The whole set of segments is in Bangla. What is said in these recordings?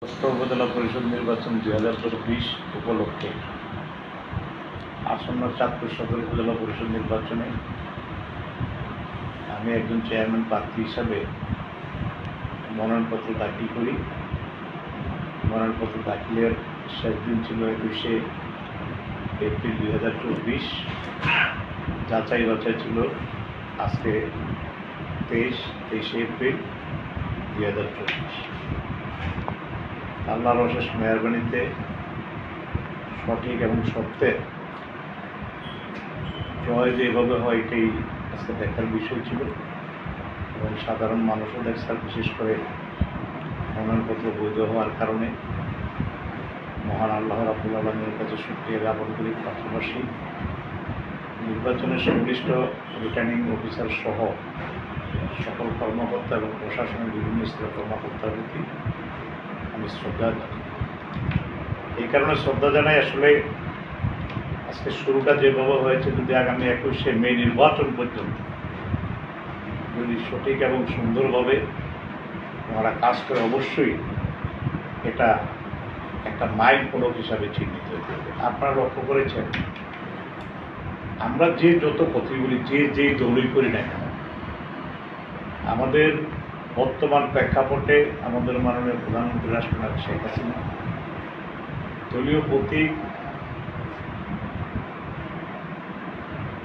উপজেলা পরিষদ নির্বাচন 2024 উপলক্ষে আসন্ন চাঁদপুর সদর উপজেলা পরিষদ নির্বাচনে আমি একজন চেয়ারম্যান প্রার্থী হিসাবে মনোনয়নপত্র দাখিল করি। মনোনয়নপত্র দাখিলের শেষ দিন ছিল 21শে এপ্রিল 2024। যাচাই বাছাই ছিল আজকে 23শে এপ্রিল 2024। আল্লাহর অশেষ মেহরবানিতে সঠিক এবং সত্যের জয় যেভাবে হয় এটাই আজকে দেখার বিষয় ছিল এবং সাধারণ মানুষও দেখছেন। বিশেষ করে মনোনয়নপত্র বৈধ হওয়ার কারণে মহান আল্লাহ রাব্বুল আলামিনের কাছে শুকরিয়া জ্ঞাপন করি। পাশাপাশি নির্বাচনের সংশ্লিষ্ট রিটার্নিং অফিসার সহ সকল কর্মকর্তা এবং প্রশাসনের বিভিন্ন স্তরের কর্মকর্তার প্রতি আমি শ্রদ্ধা জানাই। এই কারণে শ্রদ্ধা জানাই, আসলে আজকে শুরুটা যেভাবে হয়েছে, যদি আগামী 21শে মে নির্বাচন পর্যন্ত যদি সঠিক এবং সুন্দরভাবে ওনারা কাজ করে, অবশ্যই এটা একটা মাইল ফলক হিসাবে চিহ্নিত হতে হবে। আপনারা লক্ষ্য করেছেন, আমরা যে যত কথাই বলি, যে দৌড়ই করি না কেন, আমাদের বর্তমান প্রেক্ষাপটে আমাদের মাননীয় প্রধানমন্ত্রী রাষ্ট্রনায়ক শেখ হাসিনা দলীয় প্রতীক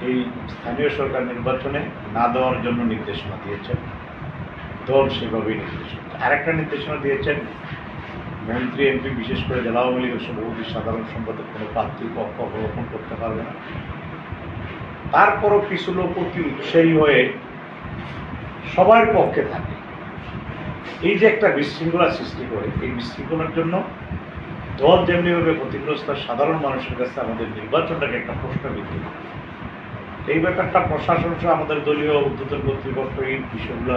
এই স্থানীয় সরকার নির্বাচনে না দেওয়ার জন্য নির্দেশনা দিয়েছেন। দল সেভাবেই নির্দেশনা, আরেকটা নির্দেশনা দিয়েছেন, মন্ত্রী এমপি বিশেষ করে জেলা আওয়ামী লীগের সভাপতি সাধারণ সম্পাদক কোনো প্রার্থীর পক্ষ অবলম্বন করতে পারবে না। তারপরও কিছু লোক অতি উৎসাহী হয়ে সবার পক্ষে থাকে, এই যে একটা বিশৃঙ্খলা সৃষ্টি করে, এই বিশৃঙ্খলার জন্য দল যেমনিভাবে ক্ষতিগ্রস্ত, সাধারণ মানুষের কাছে আমাদের নির্বাচনটাকে একটা প্রশ্নবিদ্ধ। এই ব্যাপারটা প্রশাসন সহ আমাদের দলীয় উদ্যোতন কর্তৃপক্ষ এই বিষয়গুলো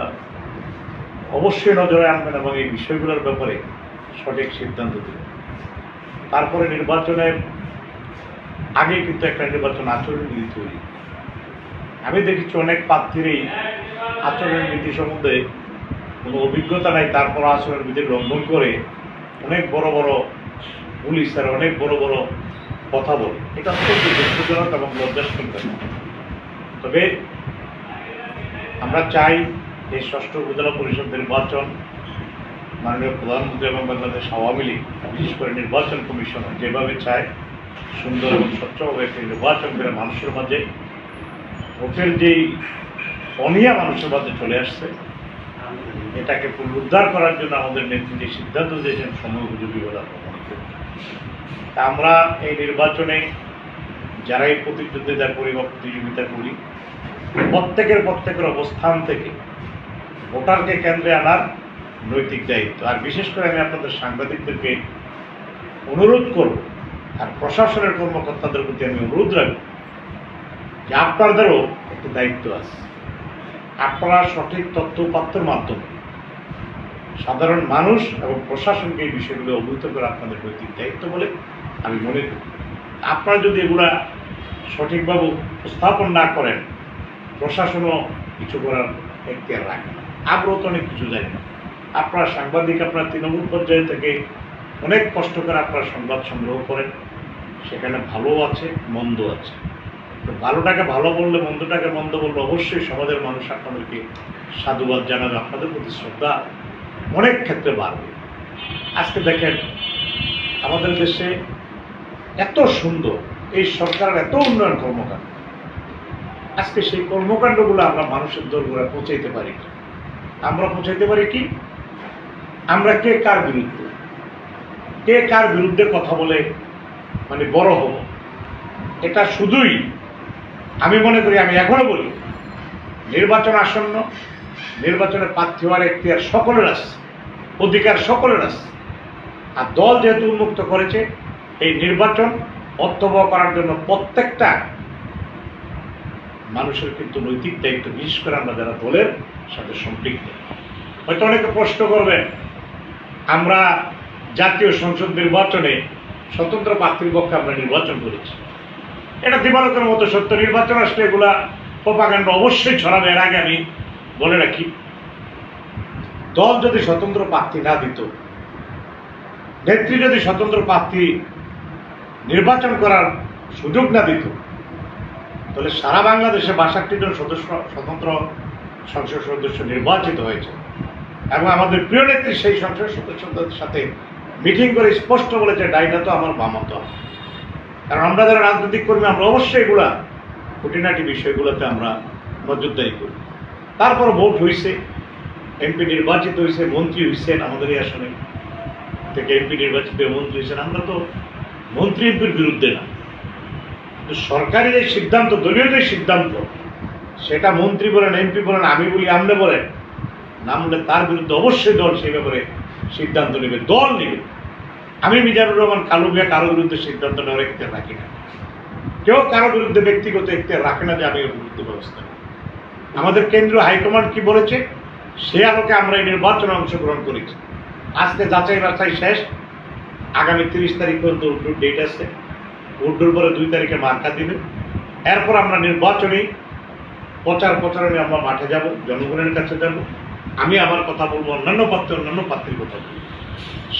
অবশ্যই নজরে আনবেন এবং এই বিষয়গুলোর ব্যাপারে সঠিক সিদ্ধান্ত দেবেন। তারপরে নির্বাচনের আগে কিন্তু একটা নির্বাচন আচরণবিধি তৈরি। আমি দেখেছি অনেক প্রার্থীর এই আচরণবিধি সম্বন্ধে কোনো অভিজ্ঞতা নাই, তারপর আচরণবিধি লঙ্ঘন করে অনেক বড় বড় পুলিশ আর অনেক বড় বড় কথা বলে। এটা অত্যন্ত দুঃখজনক এবং লজ্জাস্কর ব্যাপার। তবে আমরা চাই এই ষষ্ঠ উপজেলা পরিষদ নির্বাচন মাননীয় প্রধানমন্ত্রী এবং বাংলাদেশ আওয়ামী লীগ, বিশেষ করে নির্বাচন কমিশন যেভাবে চায় সুন্দর এবং স্বচ্ছভাবে একটি নির্বাচন করে মানুষের মাঝে ভোটের যেই অনিয়া মানুষের মাঝে চলে আসছে, এটাকে পুনরুদ্ধার করার জন্য আমাদের নেত্রী যে সিদ্ধান্ত দিয়েছেন সময় উপযোগী বলে আমরা এই নির্বাচনে যারা এই প্রতিদ্বন্দ্বিতা করি বা প্রতিযোগিতা করি, প্রত্যেকের অবস্থান থেকে ভোটারকে কেন্দ্রে আনার নৈতিক দায়িত্ব। আর বিশেষ করে আমি আপনাদের সাংবাদিকদেরকে অনুরোধ করব, আর প্রশাসনের কর্মকর্তাদের প্রতি আমি অনুরোধ রাখব যে আপনাদেরও একটি দায়িত্ব আছে। আপনারা সঠিক তথ্য উপাত্তের মাধ্যমে সাধারণ মানুষ এবং প্রশাসনকে এই বিষয়গুলো অবহিত করে আপনাদের নৈতিক দায়িত্ব বলে আমি মনে করি। আপনারা যদি এগুলা সঠিকভাবে উপস্থাপন না করেন, প্রশাসনও কিছু করার এখতিয়ার রাখে না। আমরাও তো অনেক কিছু জানি না। আপনারা সাংবাদিক, আপনারা তৃণমূল পর্যায়ে থেকে অনেক কষ্ট করে আপনারা সংবাদ সংগ্রহ করেন, সেখানে ভালো আছে মন্দ আছে। তো ভালোটাকে ভালো বললে, মন্দটাকে মন্দ বললে অবশ্যই সমাজের মানুষ আপনাদেরকে সাধুবাদ জানাবে, আপনাদের প্রতি শ্রদ্ধা অনেক ক্ষেত্রে বাড়বে। আজকে দেখেন আমাদের দেশে এত সুন্দর এই সরকারের এত উন্নয়ন কর্মকাণ্ড, আজকে সেই কর্মকাণ্ডগুলো আমরা মানুষের দরবারে পৌঁছাইতে পারি কি? আমরা পৌঁছাইতে পারি কি? আমরা কে কার বিরুদ্ধে কথা বলে মানে বড় হব, এটা শুধুই আমি মনে করি, আমি এখনো বলি, নির্বাচন আসন্ন, নির্বাচনে প্রার্থী হওয়ার এখতিয়ার সকলের আছে, অধিকার সকলের আছে। আর দল যেহেতু উন্মুক্ত করেছে, এই নির্বাচন অর্থবহ করার জন্য প্রত্যেকটা মানুষের কিন্তু নৈতিক দায়িত্ব, বিশেষ করে আমরা যারা দলের সাথে সম্পৃক্ত। হয়তো অনেকে প্রশ্ন করবেন, আমরা জাতীয় সংসদ নির্বাচনে স্বতন্ত্র প্রার্থীর পক্ষে আমরা নির্বাচন করেছি। এটা দিবালোকের মতো সত্য। নির্বাচন আসলে এগুলা প্রপাগান্ডা অবশ্যই ছড়াবে। এর আগে আমি বলে রাখি, দল যদি স্বতন্ত্র প্রার্থী না দিত, নেত্রী যদি স্বতন্ত্র প্রার্থী নির্বাচন করার সুযোগ না দিত, তাহলে সারা বাংলাদেশে 62 জন স্বতন্ত্র সংসদ সদস্য নির্বাচিত হয়েছে এবং আমাদের প্রিয় নেত্রী সেই সংসদ সদস্যদের সাথে মিটিং করে স্পষ্ট বলেছে ডাইটা তো আমার বামত। কারণ আমরা যারা রাজনৈতিক কর্মী আমরা অবশ্যই এগুলা খুঁটিনাটি বিষয়গুলোতে আমরা নজরদারি করি। তারপর ভোট হয়েছে, এমপি নির্বাচিত হয়েছে, মন্ত্রী হয়েছেন, আমাদের এই আসনে থেকে এমপি নির্বাচিত মন্ত্রী হয়েছেন। আমরা তো মন্ত্রী এমপির বিরুদ্ধে না, কিন্তু সরকারি যে সিদ্ধান্ত, দলীয় যে সিদ্ধান্ত, সেটা মন্ত্রী বলেন, এমপি বলেন, আমি বলি, আপনি বলেন, না বললে তার বিরুদ্ধে অবশ্যই দল সেই ব্যাপারে সিদ্ধান্ত নেবে, দল নেবে। আমি মিজানুর রহমান কালু মিয়া কারো বিরুদ্ধে সিদ্ধান্ত নেওয়ার এখতিয়ার রাখি না, কেউ কারো বিরুদ্ধে ব্যক্তিগত এখতিয়ার রাখে না যে আমি বিরুদ্ধে ব্যবস্থা নেব। আমাদের কেন্দ্রীয় হাইকমান্ড কি বলেছে সে আলোকে আমরা এই নির্বাচনে অংশগ্রহণ করেছি। আজকে যাচাই বাছাই শেষ, আগামী 30 তারিখ পর্যন্ত উড্ডুর ডেট আছে, উড্ডুর পরে 2 তারিখে মার্কা দিবে। এরপর আমরা নির্বাচনী প্রচারণে আমরা মাঠে যাব, জনগণের কাছে যাব। আমি আমার কথা বলবো, অন্যান্য প্রার্থীর কথা বলবো।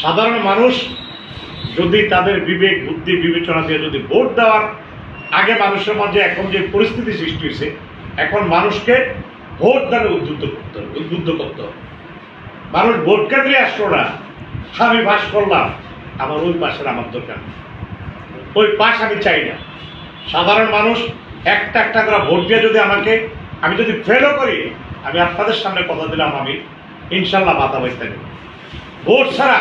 সাধারণ মানুষ যদি তাদের বিবেক বুদ্ধি বিবেচনা দিয়ে যদি ভোট দেওয়ার আগে মানুষের মাঝে এখন যে পরিস্থিতি সৃষ্টি হয়েছে, এখন মানুষকে ভোট দানে উদ্বুদ্ধ করতে হবে। মানুষ ভোট কেন্দ্রে আসলো না, আমি পাস করলাম, আমার ওই পাশের আমার দরকার, ওই পাশ আমি চাই না। সাধারণ মানুষ একটা করে ভোট দিয়ে যদি আমি যদি ফেলও করি, আমি আপনাদের সামনে কথা দিলাম, আমি ইনশাল্লাহ মাথা বাইতে নেব। ভোট ছাড়া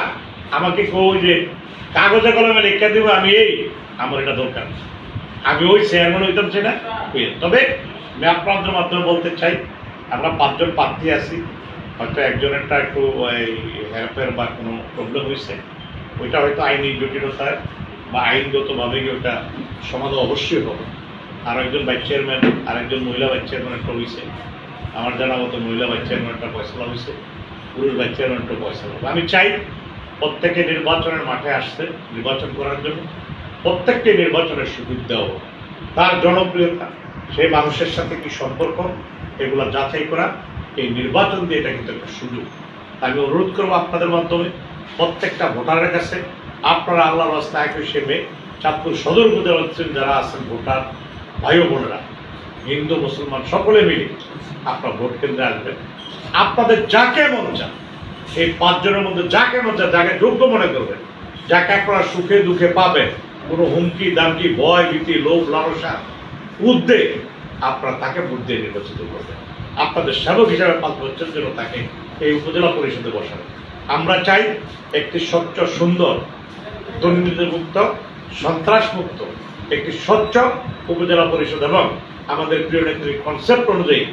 আমাকে কেউ যে কাগজে কলমে লিখে দেবো আমি আমার এটা দরকার, আমি ওই চেয়ারম্যান হইতাম চাই না। তবে আমি আপনাদের মাধ্যমে বলতে চাই, আমরা 5 জন প্রার্থী আছি, হয়তো একজনেরটা একটু হেরফের বা কোনো প্রবলেম হয়েছে, ওইটা হয়তো আইনি জটিলতায় বা আইনগতভাবে ওইটা সমাধান অবশ্যই হবে। আর একজন ভাইস চেয়ারম্যান, আরেকজন মহিলা ভাইস চেয়ারম্যান একটা হয়েছে, আমার জানা মতো মহিলা ভাইস চেয়ারম্যান একটা ফয়সলা হয়েছে, পুরুষ ভাইস চেয়ারম্যান একটা ফয়সলা হবে। আমি চাই প্রত্যেকে নির্বাচনের মাঠে আসতে, নির্বাচন করার জন্য প্রত্যেককে নির্বাচনের সুযোগ দেওয়া হবে। তার জনপ্রিয়তা, সেই মানুষের সাথে কি সম্পর্ক, এগুলো যাচাই করা, এই নির্বাচন দিয়ে এটা কিন্তু একটা সুযোগ। আমি অনুরোধ করবো আপনাদের মাধ্যমে প্রত্যেকটা ভোটারের কাছে, আপনারা আল্লাহর রাস্তায় 21শে মে চাঁদপুর সদর উপজেলার যারা আছেন ভোটার ভাই ও বোনেরা, হিন্দু মুসলমান সকলে মিলে আপনারা ভোট কেন্দ্রে আসবেন। আপনাদের যাকে মন চান, এই 5 জনের মধ্যে যাকে মন চান, যাকে যোগ্য মনে করবেন, যাকে আপনারা সুখে দুঃখে পাবেন, কোনো হুমকি দামকি ভয় ভীতি লোভ লালসা উদ্বেগ, আপনারা তাকে ভোট দিয়ে নির্বাচিত করবেন। আপনাদের সেবক হিসাবে 5 বছরের জন্য তাকে এই উপজেলা পরিষদে বসাবেন। আমরা চাই একটি স্বচ্ছ সুন্দর দুর্নীতিমুক্ত সন্ত্রাসমুক্ত একটি স্বচ্ছ উপজেলা পরিষদ এবং আমাদের প্রিয় নেত্রীর কনসেপ্ট অনুযায়ী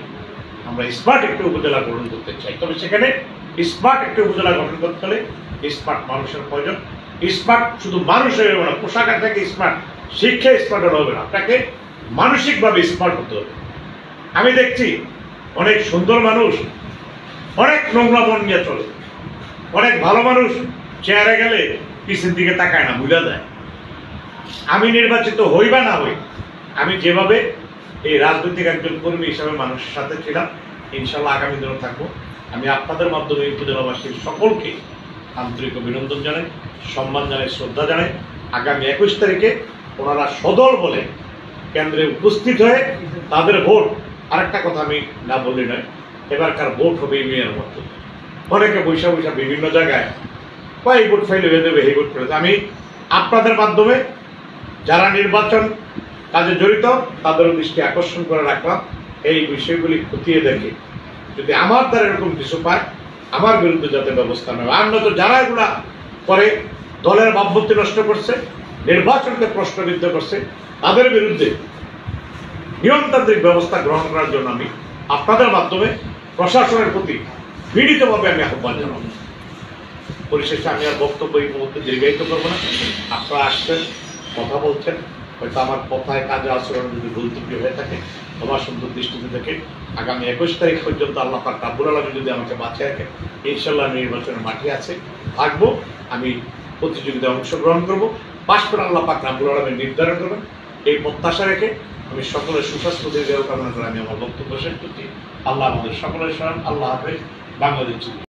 আমরা স্মার্ট একটি উপজেলা গঠন করতে চাই। তবে সেখানে স্মার্ট একটি উপজেলা গঠন করতে হলে স্মার্ট মানুষের প্রয়োজন। স্মার্ট শুধু মানুষ হয়ে হবে না, পোশাক থেকে স্মার্ট, শিক্ষায় স্মার্ট হবে না, আপনাকে মানসিকভাবে স্মার্ট হতে হবে। আমি দেখছি অনেক সুন্দর মানুষ অনেক নোংরা মন নিয়ে চলে, অনেক ভালো মানুষ চেয়ারে গেলে পিছের দিকে তাকায় না, ভুলে যায়। আমি নির্বাচিত হই বা না হই, আমি যেভাবে এই রাজনৈতিক একজন কর্মী হিসাবে মানুষের সাথে ছিলাম, ইনশাল্লাহ আগামী দিনও থাকবো। আমি আপনাদের মাধ্যমে উপজেলাবাসীর সকলকে আন্তরিক অভিনন্দন জানাই, সম্মান জানাই, শ্রদ্ধা জানাই। আগামী 21 তারিখে ওনারা সদল বলে কেন্দ্রে উপস্থিত হয়ে তাদের ভোট, আরেকটা কথা আমি না বললি নয়, এবারকার ভোট হবে ইউনিয়নের মতো। অনেকে বৈশা বিভিন্ন জায়গায় এই ভোট ফাইলে হয়ে দেবে, এই ভোট ফেলে দেবে। আমি আপনাদের মাধ্যমে যারা নির্বাচন কাজে জড়িত তাদের দৃষ্টি আকর্ষণ করে রাখলাম, এই বিষয়গুলি খতিয়ে দেখে যদি আমার দ্বারা এরকম কিছু পায়, আমার বিরুদ্ধে যাতে ব্যবস্থা নেয়। আর নয়তো যারা এগুলা করে দলের ভাবমূর্তি নষ্ট করছে, নির্বাচনকে প্রশ্নবিদ্ধ করছে, তাদের বিরুদ্ধে নিয়মতান্ত্রিক ব্যবস্থা গ্রহণ করার জন্য আমি আপনাদের মাধ্যমে প্রশাসনের প্রতি বিনীতভাবে আমি আহ্বান জানাবো। পরিশেষে আমি আর বক্তব্য এই মুহূর্তে দীর্ঘায়িত করবো না। আপনারা আসছেন, কথা বলছেন, হয়তো আমার কথায় কাজে আচরণ যদি ভুল ত্রুটি হয়ে থাকে তোমার সুন্দর দৃষ্টিতে থেকে আগামী 21 তারিখ পর্যন্ত আল্লাহ পাক রাব্বুল আলামিন যদি আমাকে বাঁচিয়ে রাখে, ইনশাল্লাহ আমি নির্বাচনের মাঠে আছে থাকবো, আমি প্রতিযোগিতায় অংশগ্রহণ করবো, পাশ করে আল্লাহ পাক রাব্বুল আলামিন নির্ধারণ করবেন। এই প্রত্যাশা রেখে আমি সকলের সুস্বাস্থ্য দীর্ঘায়ু কামনা করে আমি আমার বক্তব্য শেষ করছি। আল্লাহ আমাদের সকলের সহায়। আল্লাহ হাফেজ। বাংলাদেশ।